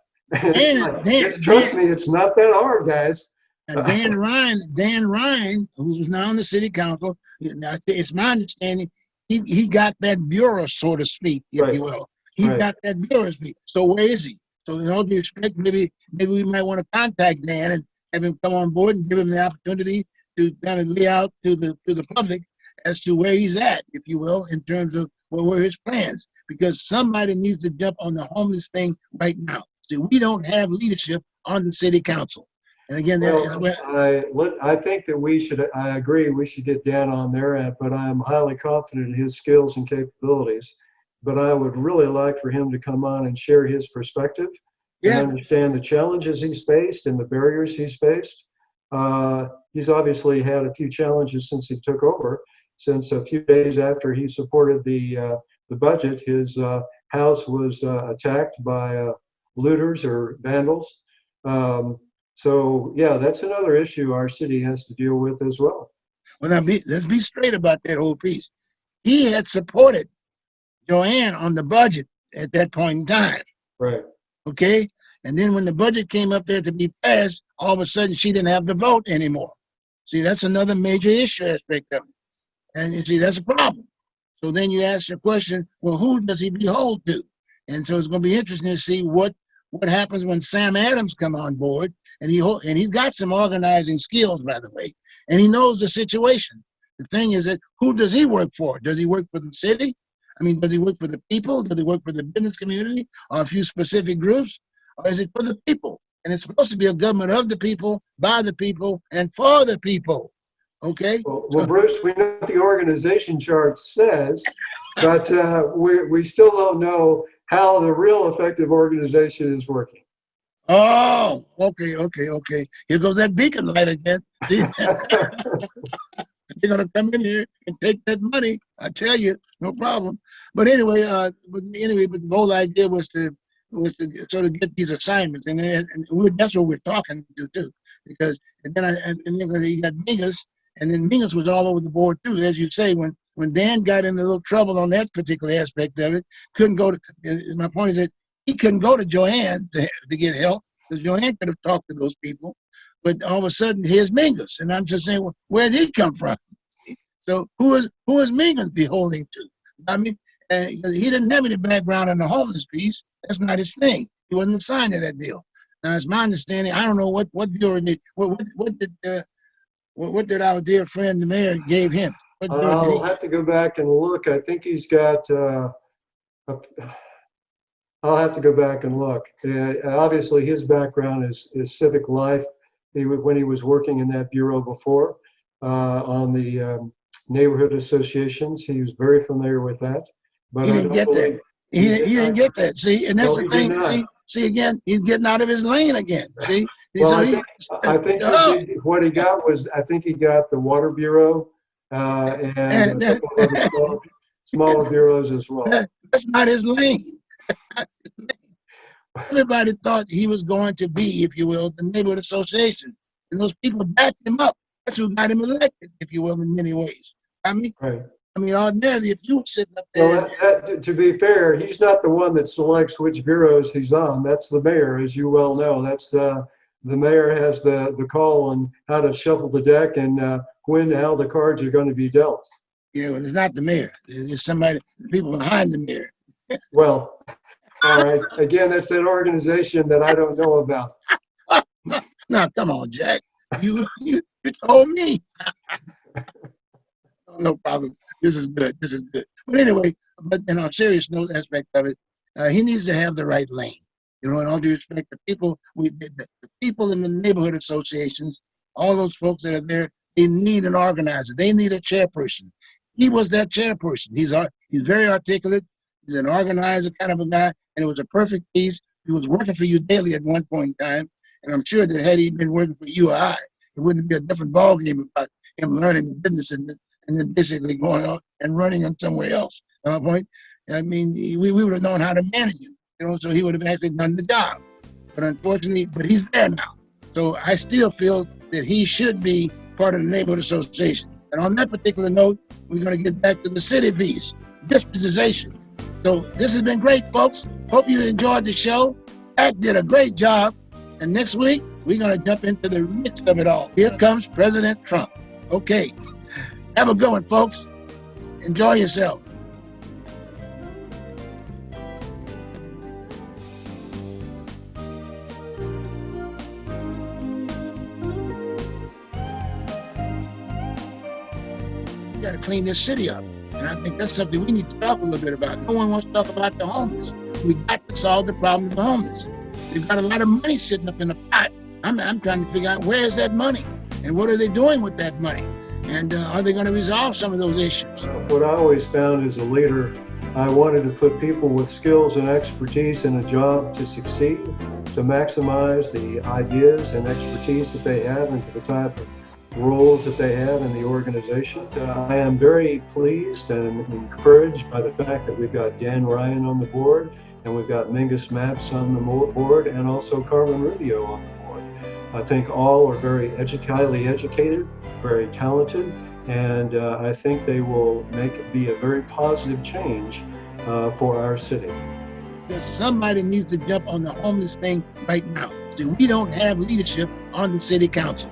Trust me, it's not that hard, guys. Dan Ryan, who's now on the city council, it's my understanding, he got that bureau, so to speak, if you will. He's got that bureau speak. So where is he? So in all due respect, maybe we might want to contact Dan and have him come on board and give him the opportunity to kind of lay out to the public as to where he's at, if you will, in terms of what were his plans. Because somebody needs to jump on the homeless thing right now. See, we don't have leadership on the city council. And again, I think that I agree, we should get Dan on their end, but I am highly confident in his skills and capabilities. But I would really like for him to come on and share his perspective and understand the challenges he's faced and the barriers he's faced. He's obviously had a few challenges since he took over. Since a few days after he supported the budget, his house was attacked by looters or vandals. So yeah, that's another issue our city has to deal with as well. Well, now let's be straight about that whole piece. He had supported Joanne on the budget at that point in time. Right. Okay. And then when the budget came up there to be passed, all of a sudden she didn't have the vote anymore. See, that's another major issue aspect of it. And you see, that's a problem. So then you ask your question, well, who does he behold to? And so it's going to be interesting to see what happens when Sam Adams come on board, and he's got some organizing skills, by the way, and he knows the situation. The thing is that who does he work for? Does he work for the city? I mean, does he work for the people? Does he work for the business community or a few specific groups? Or is it for the people? And it's supposed to be a government of the people, by the people, and for the people. Okay? Well, Bruce, we know what the organization chart says, but we still don't know how the real effective organization is working. Oh, okay. Here goes that beacon light again. They're gonna come in here and take that money. I tell you, no problem. But anyway, the whole idea was to sort of get these assignments, and that's what we're talking to too. Because then you got Mingus, and then Mingus was all over the board too, as you say. When Dan got in a little trouble on that particular aspect of it, couldn't go to. My point is that he couldn't go to Joanne to get help, because Joanne could have talked to those people. But all of a sudden, here's Mingus, and I'm just saying, well, where did he come from? So who is Mingus beholding to? I mean, he didn't have any background in the homeless piece. That's not his thing. He wasn't assigned to that deal. Now, it's my understanding. I don't know what deal did what did our dear friend the mayor gave him. What deal did I'll he have to go back and look. I think he's got. I'll have to go back and look. Obviously, his background is civic life. When he was working in that bureau before on the neighborhood associations, he was very familiar with that. But He I didn't don't get that. believe He didn't get that. See, and that's No, the he did thing. not. See again, he's getting out of his lane again. See, Well, so I think oh, what he got was, I think he got the water bureau and and a couple of other smaller bureaus as well. that's not his lane. Everybody thought he was going to be, if you will, the neighborhood association, and those people backed him up. That's who got him elected, if you will, in many ways. Right. Ordinarily, if you were sitting up Well, there, to be fair, he's not the one that selects which bureaus he's on. That's the mayor, as you well know. That's the mayor has the call on how to shuffle the deck and how the cards are going to be dealt. it's not the mayor. It's somebody, people behind the mayor. Well, all right. Again, that's that organization that I don't know about. Now, come on, Jack. You told me. No problem. This is good. This is good. But anyway, but in a serious note aspect of it, he needs to have the right lane. In all due respect, the people in the neighborhood associations, all those folks that are there, they need an organizer. They need a chairperson. He was that chairperson. He's very articulate. He's an organizer kind of a guy, and it was a perfect piece. He was working for you daily at one point in time, and I'm sure that had he been working for you or I, it wouldn't be a different ballgame about him learning the business and then basically going out and running on somewhere else. At my point, I mean, we would have known how to manage him, so he would have actually done the job. But unfortunately, he's there now. So I still feel that he should be part of the neighborhood association. And on that particular note, we're going to get back to the city piece, dispensation. So this has been great, folks. Hope you enjoyed the show. Pat did a great job. And next week, we're going to jump into the mix of it all. Here comes President Trump. Okay. Have a good one, folks. Enjoy yourself. We got to clean this city up. And I think that's something we need to talk a little bit about. No one wants to talk about the homeless. We got to solve the problem of the homeless. They've got a lot of money sitting up in the pot. I'm trying to figure out where is that money and what are they doing with that money? And are they going to resolve some of those issues? What I always found as a leader, I wanted to put people with skills and expertise in a job to succeed, to maximize the ideas and expertise that they have into the type of roles that they have in the organization. I am very pleased and encouraged by the fact that we've got Dan Ryan on the board, and we've got Mingus Maps on the board, and also Carmen Rubio on the board. I think all are very highly educated, very talented, and I think they will be a very positive change for our city. Somebody needs to jump on the homeless thing right now. See, we don't have leadership on the city council.